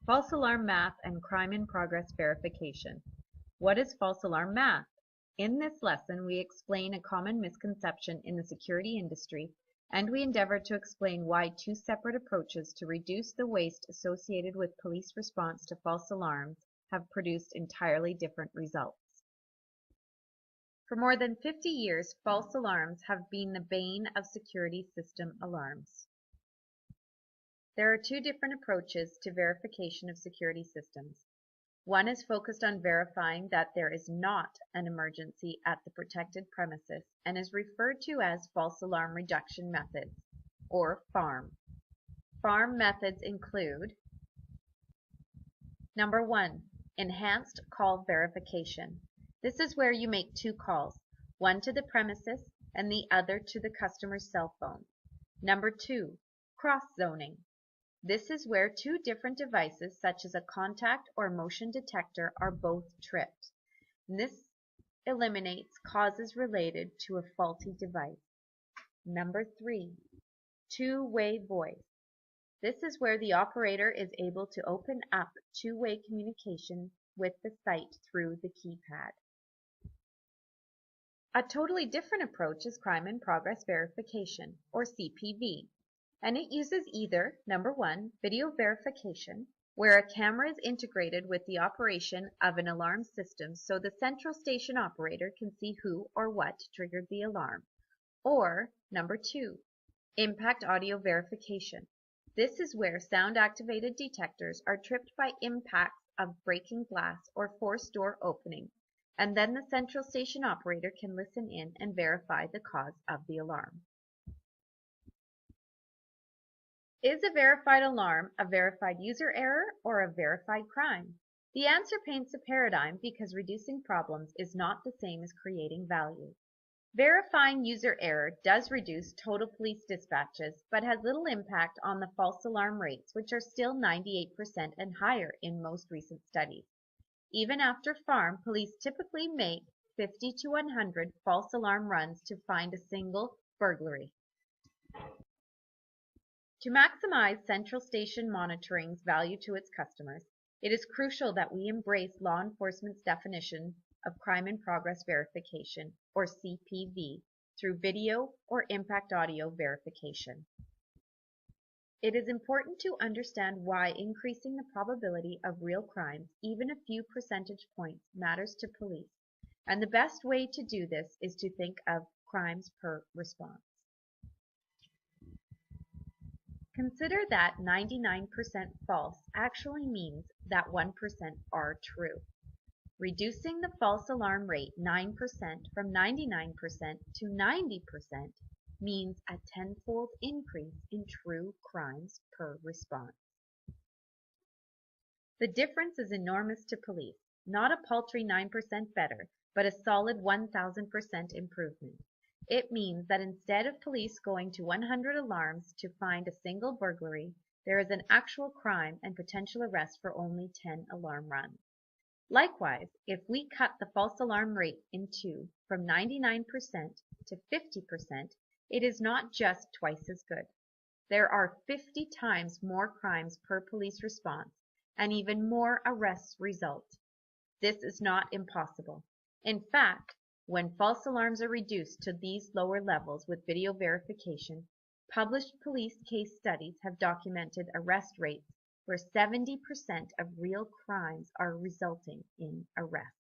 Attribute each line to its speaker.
Speaker 1: False alarm math and crime in progress verification. What is false alarm math? In this lesson, we explain a common misconception in the security industry, and we endeavor to explain why two separate approaches to reduce the waste associated with police response to false alarms have produced entirely different results. For more than 50 years, false alarms have been the bane of security system alarms. There are two different approaches to verification of security systems. One is focused on verifying that there is not an emergency at the protected premises and is referred to as false alarm reduction methods, or FARM. FARM methods include: Number 1, enhanced call verification. This is where you make two calls, one to the premises and the other to the customer's cell phone. Number 2, cross-zoning. This is where two different devices, such as a contact or motion detector, are both tripped. This eliminates causes related to a faulty device. Number 3, two-way voice. This is where the operator is able to open up two-way communication with the site through the keypad. A totally different approach is crime in progress verification, or CPV. And it uses either, number 1, video verification, where a camera is integrated with the operation of an alarm system so the central station operator can see who or what triggered the alarm, or number 2, impact audio verification. This is where sound-activated detectors are tripped by impacts of breaking glass or forced door opening, and then the central station operator can listen in and verify the cause of the alarm. Is a verified alarm a verified user error or a verified crime? The answer paints a paradigm because reducing problems is not the same as creating value. Verifying user error does reduce total police dispatches, but has little impact on the false alarm rates, which are still 98% and higher in most recent studies. Even after FARM, police typically make 50 to 100 false alarm runs to find a single burglary. To maximize Central Station Monitoring's value to its customers, it is crucial that we embrace law enforcement's definition of crime in progress verification, or CPV, through video or impact audio verification. It is important to understand why increasing the probability of real crimes, even a few percentage points, matters to police, and the best way to do this is to think of crimes per response. Consider that 99% false actually means that 1% are true. Reducing the false alarm rate 9% from 99% to 90% means a tenfold increase in true crimes per response. The difference is enormous to police, not a paltry 9% better, but a solid 1,000% improvement. It means that instead of police going to 100 alarms to find a single burglary, there is an actual crime and potential arrest for only 10 alarm runs. Likewise, if we cut the false alarm rate in two, from 99% to 50%, it is not just twice as good. There are 50 times more crimes per police response, and even more arrests result. This is not impossible. In fact, when false alarms are reduced to these lower levels with video verification, published police case studies have documented arrest rates where 70% of real crimes are resulting in arrest.